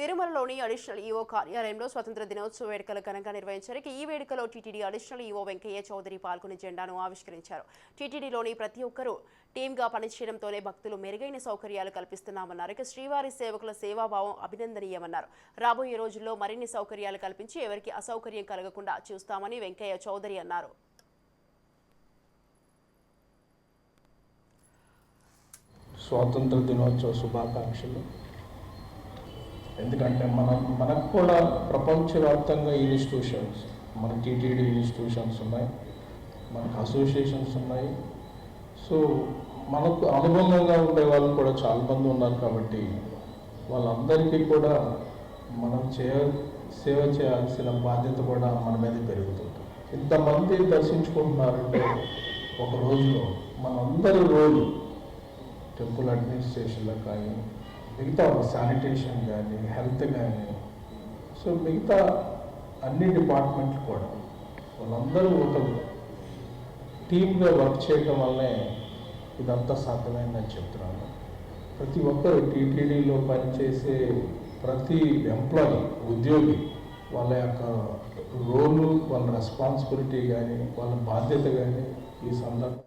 తిరుమలలోని additional EO కార్యాలయంలో స్వతంత్ర దినోత్సవ వేడుకలు ఘనంగా నిర్వహించారు. ఈ వేడుకలో TTD additional EO Venkaiah Chowdary పాల్గొని జెండాను ఆవిష్కరించారు. టీటీడీలోని ప్రతి ఒక్కరూ టీమ్గా పనిచేయడంతోనే భక్తులు మెరుగైన సౌకర్యాలు కల్పిస్తున్నామన్నారు. ఇక శ్రీవారి సేవకుల సేవాభావం అభినందనీయమన్నారు. రాబోయే రోజుల్లో మరిన్ని సౌకర్యాలు కల్పించి ఎవరికి అసౌకర్యం కలగకుండా చూస్తామని వెంకయ్య చౌదరి అన్నారు. స్వాతంత్ర దినోత్సవ శుభాకాంక్షలు. ఎందుకంటే మనకు కూడా ప్రపంచవ్యాప్తంగా ఇన్స్టిట్యూషన్స్, మన టీటీడీ ఇన్స్టిట్యూషన్స్ ఉన్నాయి, మనకు అసోసియేషన్స్ ఉన్నాయి. సో మనకు అనుబంధంగా ఉండే వాళ్ళు కూడా చాలామంది ఉన్నారు. కాబట్టి వాళ్ళందరికీ కూడా మనం సేవ చేయాల్సిన బాధ్యత కూడా మన మీద పెరుగుతుంది. ఇంతమంది దర్శించుకుంటున్నారంటే ఒక రోజులో మనందరి రోజు టెంపుల్ అడ్మినిస్ట్రేషన్లో కానీ, మిగతా శానిటేషన్ కానీ, హెల్త్ కానీ, సో మిగతా అన్ని డిపార్ట్మెంట్లు కూడా వాళ్ళందరూ ఒక టీమ్గా వర్క్ చేయడం వల్లే ఇదంతా సాధ్యమైందని చెప్తున్నాను. ప్రతి ఒక్కరు టీటీడీలో పనిచేసే ప్రతి ఎంప్లాయీ, ఉద్యోగి వాళ్ళ యొక్క రోలు, వాళ్ళ రెస్పాన్సిబిలిటీ కానీ, వాళ్ళ బాధ్యత కానీ ఈ సందర్భం